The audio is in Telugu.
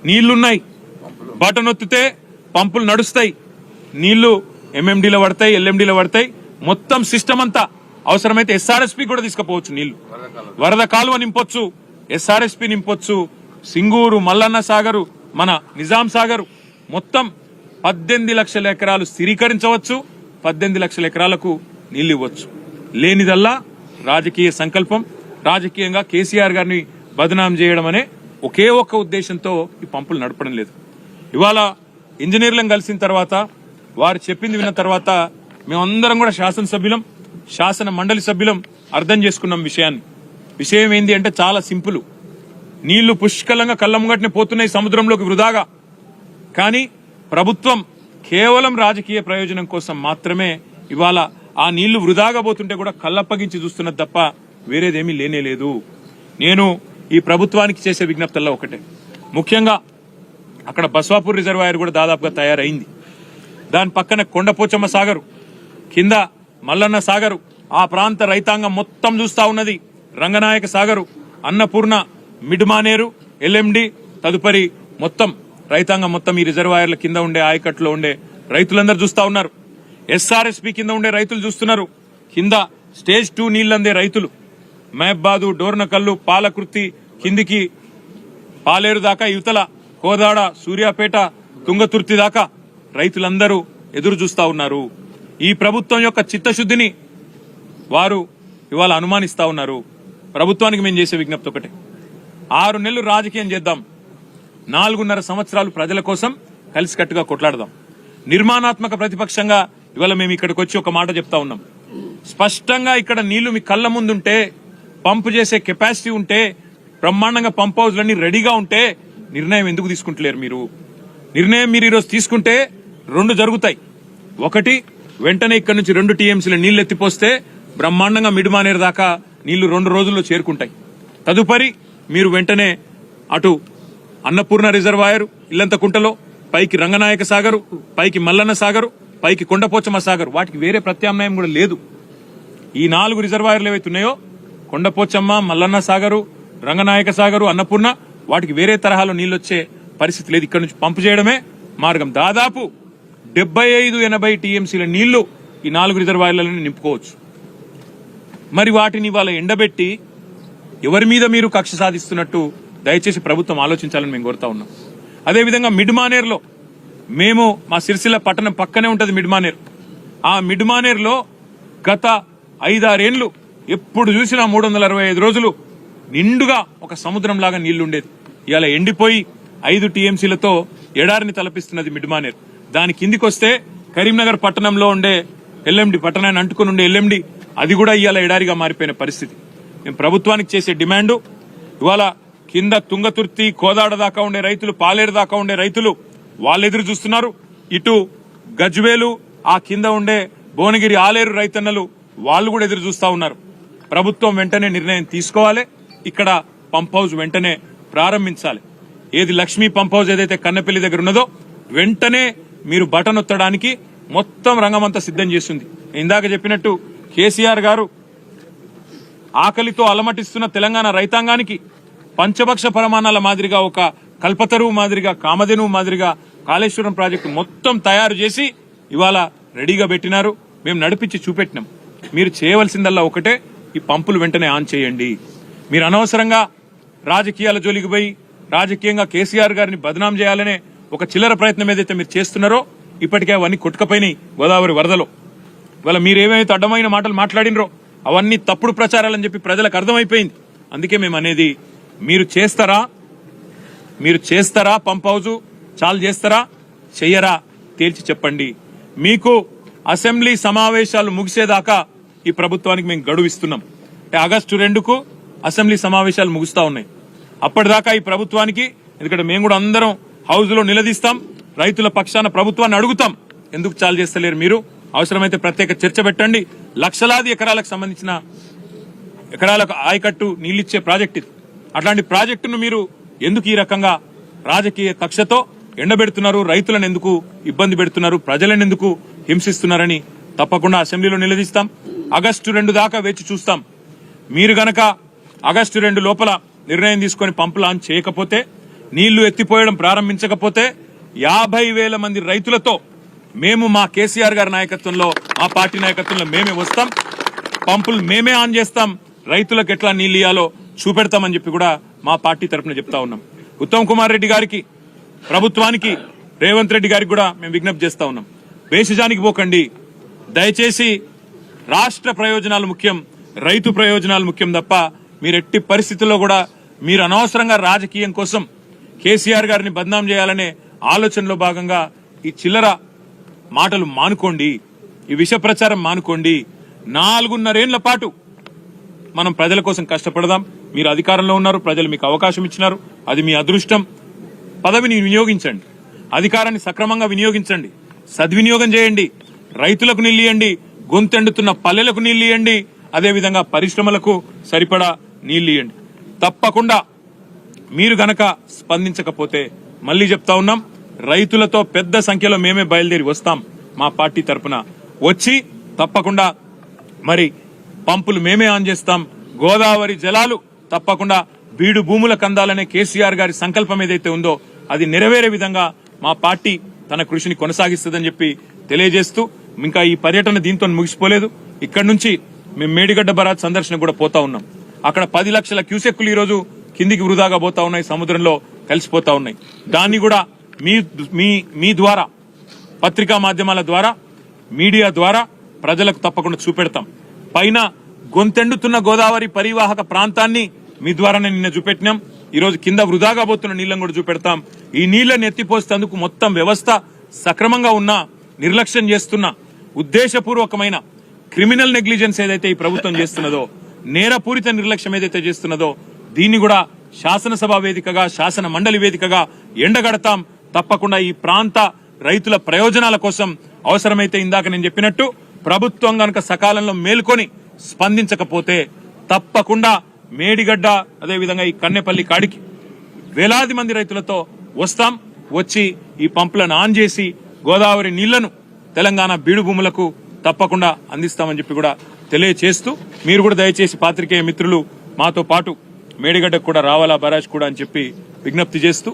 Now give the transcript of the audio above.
నీళ్లున్నాయి, బటన్ ఒత్తితే పంపులు నడుస్తాయి, నీళ్లు ఎంఎండీలో పడతాయి, ఎల్ఎండీలో పడతాయి, మొత్తం సిస్టమ్ అంతా. అవసరమైతే ఎస్ఆర్ఎస్పీ కూడా తీసుకుపోవచ్చు, నీళ్లు వరద కాలువ నింపొచ్చు, ఎస్ఆర్ఎస్పీ నింపొచ్చు, సింగూరు, మల్లన్న సాగరు, మన నిజాం సాగరు మొత్తం 18 లక్షల ఎకరాలు స్థిరీకరించవచ్చు, 18 లక్షల ఎకరాలకు నీళ్లు ఇవ్వచ్చు. లేనిదల్లా రాజకీయ సంకల్పం, రాజకీయంగా కేసీఆర్ గారిని బదనాం చేయడం అనే ఒకే ఒక్క ఉద్దేశంతో ఈ పంపులు నడపడం లేదు. ఇవాళ ఇంజనీర్లను కలిసిన తర్వాత, వారు చెప్పింది విన్న తర్వాత మేమందరం కూడా శాసనసభ్యులం, శాసన మండలి సభ్యులం అర్థం చేసుకున్నాం విషయాన్ని. విషయం ఏంది అంటే చాలా సింపుల్. నీళ్లు పుష్కలంగా కళ్ళ ముంగట్నే పోతున్నాయి సముద్రంలోకి వృధాగా. కానీ ప్రభుత్వం కేవలం రాజకీయ ప్రయోజనం కోసం మాత్రమే ఇవాళ ఆ నీళ్లు వృధాగా పోతుంటే కూడా కళ్ళప్పగించి చూస్తున్నది తప్ప వేరేదేమీ లేనేలేదు. నేను ఈ ప్రభుత్వానికి చేసే విజ్ఞప్తుల్లో ఒకటే, ముఖ్యంగా అక్కడ బస్వాపూర్ రిజర్వాయర్ కూడా దాదాపుగా తయారైంది. దాని పక్కన కొండపోచమ్మ సాగరు, కింద మల్లన్న సాగరు, ఆ ప్రాంత రైతాంగం మొత్తం చూస్తా ఉన్నది. రంగనాయక సాగరు, అన్నపూర్ణ, మిడ్మానేరు, ఎల్ఎండి, తదుపరి మొత్తం రైతాంగం మొత్తం ఈ రిజర్వాయర్ల కింద ఉండే ఆయకట్లో ఉండే రైతులందరూ చూస్తా ఉన్నారు. ఎస్ఆర్ఎస్పీ కింద ఉండే రైతులు చూస్తున్నారు. కింద స్టేజ్ 2 నీళ్లందే రైతులు మహబాదు, డోర్నకల్లు, పాలకృతి కిందికి పాలేరు దాకా, యువతల కోదాడ, సూర్యాపేట, తుంగతుర్తి దాకా రైతులందరూ ఎదురు చూస్తా ఉన్నారు. ఈ ప్రభుత్వం యొక్క చిత్తశుద్ధిని వారు ఇవాళ అనుమానిస్తా ఉన్నారు. ప్రభుత్వానికి మేము చేసే విజ్ఞప్తి ఒకటే, 6 నెలలు రాజకీయం చేద్దాం, 4.5 సంవత్సరాలు ప్రజల కోసం కలిసికట్టుగా కొట్లాడదాం. నిర్మాణాత్మక ప్రతిపక్షంగా ఇవాళ మేము ఇక్కడికి వచ్చి ఒక మాట చెప్తా ఉన్నాం. స్పష్టంగా ఇక్కడ నీళ్లు మీ కళ్ళ ముందుంటే, పంపు చేసే కెపాసిటీ ఉంటే, బ్రహ్మాండంగా పంప్ హౌస్లన్నీ రెడీగా ఉంటే నిర్ణయం ఎందుకు తీసుకుంటలేరు మీరు? నిర్ణయం మీరు ఈరోజు తీసుకుంటే 2 జరుగుతాయి. ఒకటి, వెంటనే ఇక్కడ నుంచి 2 టీఎంసీల నీళ్లు ఎత్తిపోస్తే బ్రహ్మాండంగా మిడ్మానేరు దాకా నీళ్లు 2 రోజుల్లో చేరుకుంటాయి. తదుపరి మీరు వెంటనే అటు అన్నపూర్ణ రిజర్వాయర్ ఇల్లంతకుంటలో, పైకి రంగనాయక సాగరు, పైకి మల్లన్న సాగరు, పైకి కొండపోచమ్మ సాగరు, వాటికి వేరే ప్రత్యామ్నాయం కూడా లేదు. ఈ 4 రిజర్వాయర్లు ఏవైతున్నాయో కొండపోచమ్మ, మల్లన్న సాగరు, రంగనాయక సాగరు, అన్నపూర్ణ, వాటికి వేరే తరహాలో నీళ్లు వచ్చే పరిస్థితి లేదు. ఇక్కడ నుంచి పంపు చేయడమే మార్గం. దాదాపు 75-80 టీఎంసీల నీళ్లు ఈ 4 రిజర్వాయర్లను నింపుకోవచ్చు. మరి వాటిని ఇవాళ ఎండబెట్టి ఎవరి మీద మీరు కక్ష సాధిస్తున్నట్టు దయచేసి ప్రభుత్వం ఆలోచించాలని మేము కోరుతా ఉన్నాం. అదేవిధంగా మిడ్మానేర్లో మేము, మా సిరిసిల్ల పట్టణం పక్కనే ఉంటది మిడ్మానేర్. ఆ మిడ్మానేర్లో గత 5-6 ఏళ్లు ఎప్పుడు చూసినా 365 రోజులు నిండుగా ఒక సముద్రం లాగా నీళ్లుండేది. ఇవాళ ఎండిపోయి 5 టీఎంసీలతో ఎడారిని తలపిస్తున్నది మిడ్మానేర్. దాని కిందికి వస్తే కరీంనగర్ పట్టణంలో ఉండే ఎల్ఎండి, పట్టణాన్ని అంటుకుని ఉండే ఎల్ఎండి, అది కూడా ఇవాళ ఎడారిగా మారిపోయిన పరిస్థితి. మేము ప్రభుత్వానికి చేసే డిమాండు, ఇవాళ కింద తుంగతుర్తి, కోదాడ దాకా ఉండే రైతులు, పాలేరు దాకా ఉండే రైతులు వాళ్ళు ఎదురు చూస్తున్నారు. ఇటు గజ్వేలు, ఆ కింద ఉండే భువనగిరి, ఆలేరు రైతన్నలు వాళ్ళు కూడా ఎదురు చూస్తా ఉన్నారు. ప్రభుత్వం వెంటనే నిర్ణయం తీసుకోవాలి. ఇక్కడ పంప్ హౌస్ వెంటనే ప్రారంభించాలి. ఏది లక్ష్మీ పంప్ హౌస్ ఏదైతే కన్నపల్లి దగ్గర ఉన్నదో వెంటనే మీరు బటన్ ఒత్తడానికి మొత్తం రంగమంతా సిద్ధం చేస్తుంది. ఇందాక చెప్పినట్టు కేసీఆర్ గారు ఆకలితో అలమటిస్తున్న తెలంగాణ రైతాంగానికి పంచభక్ష ప్రమాణాల మాదిరిగా, ఒక కల్పతరువు మాదిరిగా, కామధేనువు మాదిరిగా కాళేశ్వరం ప్రాజెక్టు మొత్తం తయారు చేసి ఇవాళ రెడీగా పెట్టినారు. మేము నడిపించి చూపెట్టినాం. మీరు చేయవలసిందల్లా ఒకటే, ఈ పంపులు వెంటనే ఆన్ చేయండి. మీరు అనవసరంగా రాజకీయాల జోలికి పోయి రాజకీయంగా కేసీఆర్ గారిని బదనాం చేయాలనే ఒక చిల్లర ప్రయత్నం ఏదైతే మీరు చేస్తున్నారో ఇప్పటికే అవన్నీ కొట్టుకపోయినాయి గోదావరి వరదలో. ఇవాళ మీరేమైతే అడ్డమైన మాటలు మాట్లాడినరో అవన్నీ తప్పుడు ప్రచారాలని చెప్పి ప్రజలకు అర్థమైపోయింది. అందుకే మేము అనేది, మీరు చేస్తారా పంప్ హౌజు చాలు చేస్తారా, చెయ్యరా తేల్చి చెప్పండి. మీకు అసెంబ్లీ సమావేశాలు ముగిసేదాకా ఈ ప్రభుత్వానికి మేము గడువు ఇస్తున్నాం. ఆగస్టు 2కు అసెంబ్లీ సమావేశాలు ముగుస్తా ఉన్నాయి. అప్పటిదాకా ఈ ప్రభుత్వానికి, ఎందుకంటే మేము కూడా అందరం హౌజ్ లో నిలదీస్తాం, రైతుల పక్షాన ప్రభుత్వాన్ని అడుగుతాం, ఎందుకు చాలు చేస్తలేరు మీరు, అవసరమైతే ప్రత్యేక చర్చ పెట్టండి. లక్షలాది ఎకరాలకు సంబంధించిన ఎకరాలకు ఆయకట్టు నీళ్లిచ్చే ప్రాజెక్ట్ ఇది. అట్లాంటి ప్రాజెక్టును మీరు ఎందుకు ఈ రకంగా రాజకీయ కక్షతో ఎండబెడుతున్నారు, రైతులను ఎందుకు ఇబ్బంది పెడుతున్నారు, ప్రజలను ఎందుకు హింసిస్తున్నారని తప్పకుండా అసెంబ్లీలో నిలదీస్తాం. ఆగస్టు 2 దాకా వేచి చూస్తాం. మీరు గనక ఆగస్టు 2 లోపల నిర్ణయం తీసుకుని పంపు లాంచ్ చేయకపోతే నీళ్లు ఎత్తిపోయడం ప్రారంభించకపోతే 50,000 మంది రైతులతో మేము మా కేసీఆర్ గారి నాయకత్వంలో మా పార్టీ నాయకత్వంలో మేమే వస్తాం, పంపులు మేమే ఆన్ చేస్తాం, రైతులకు ఎట్లా నీళ్లు ఇయ్యాలో చూపెడతామని చెప్పి కూడా మా పార్టీ తరఫున చెప్తా ఉన్నాం. ఉత్తమ్ కుమార్ రెడ్డి గారికి, ప్రభుత్వానికి, రేవంత్ రెడ్డి గారికి కూడా మేము విజ్ఞప్తి చేస్తా ఉన్నాం. బేసిజానికి పోకండి. దయచేసి రాష్ట్ర ప్రయోజనాలు ముఖ్యం, రైతు ప్రయోజనాలు ముఖ్యం తప్ప మీరు ఎట్టి పరిస్థితుల్లో కూడా మీరు అనవసరంగా రాజకీయం కోసం కేసీఆర్ గారిని బద్నాం చేయాలనే ఆలోచనలో భాగంగా ఈ చిల్లర మాటలు మానుకోండి, ఈ విష ప్రచారం మానుకోండి. 4.5 ఏళ్ల పాటు మనం ప్రజల కోసం కష్టపడదాం. మీరు అధికారంలో ఉన్నారు, ప్రజలు మీకు అవకాశం ఇచ్చినారు, అది మీ అదృష్టం. పదవిని వినియోగించండి, అధికారాన్ని సక్రమంగా వినియోగించండి, సద్వినియోగం చేయండి. రైతులకు నీళ్ళియండి, గొంతెండుతున్న పల్లెలకు నీళ్ళియండి, అదేవిధంగా పరిశ్రమలకు సరిపడా నీళ్ళియండి. తప్పకుండా మీరు గనక స్పందించకపోతే మళ్లీ చెప్తా ఉన్నాం, రైతులతో పెద్ద సంఖ్యలో మేమే బయలుదేరి వస్తాం. మా పార్టీ తరఫున వచ్చి తప్పకుండా మరి పంపులు మేమే ఆన్ చేస్తాం. గోదావరి జలాలు తప్పకుండా బీడు భూములకు అందాలనే కేసీఆర్ గారి సంకల్పం ఏదైతే ఉందో అది నెరవేరే విధంగా మా పార్టీ తన కృషిని కొనసాగిస్తుందని చెప్పి తెలియజేస్తూ, ఇంకా ఈ పర్యటన దీంతో ముగిసిపోలేదు. ఇక్కడి నుంచి మేము మేడిగడ్డ బరాజ్ సందర్శన కూడా పోతా ఉన్నాం. అక్కడ 10 లక్షల క్యూసెక్కులు ఈ రోజు కిందికి వృధాగా పోతా ఉన్నాయి, సముద్రంలో కలిసిపోతా ఉన్నాయి. దాన్ని కూడా మీ ద్వారా, పత్రికా మాధ్యమాల ద్వారా, మీడియా ద్వారా ప్రజలకు తప్పకుండా చూపెడతాం. పైన గొంతెండుతున్న గోదావరి పరివాహక ప్రాంతాన్ని మీ ద్వారానే నిన్న చూపెట్టినాం. ఈ రోజు కింద వృధాగా పోతున్న నీళ్లను కూడా చూపెడతాం. ఈ నీళ్లను ఎత్తిపోసేందుకు మొత్తం వ్యవస్థ సక్రమంగా ఉన్నా నిర్లక్ష్యం చేస్తున్న ఉద్దేశపూర్వకమైన క్రిమినల్ నెగ్లిజెన్స్ ఏదైతే ఈ ప్రభుత్వం చేస్తున్నదో, నేరపూరిత నిర్లక్ష్యం ఏదైతే చేస్తున్నదో దీన్ని కూడా శాసనసభ వేదికగా, శాసన మండలి వేదికగా ఎండగడతాం. తప్పకుండా ఈ ప్రాంత రైతుల ప్రయోజనాల కోసం అవసరమైతే ఇందాక నేను చెప్పినట్టు ప్రభుత్వం గనక సకాలంలో మేల్కొని స్పందించకపోతే తప్పకుండా మేడిగడ్డ అదేవిధంగా ఈ కన్నెపల్లి కాడికి వేలాది మంది రైతులతో వస్తాం. వచ్చి ఈ పంపులను ఆన్ చేసి గోదావరి నీళ్లను తెలంగాణ బీడు భూములకు తప్పకుండా అందిస్తామని చెప్పి కూడా తెలియచేస్తూ, మీరు కూడా దయచేసి పాత్రికేయ మిత్రులు మాతో పాటు మేడిగడ్డకు కూడా రావాలా, బరాజ్ కూడా అని చెప్పి విజ్ఞప్తి చేస్తూ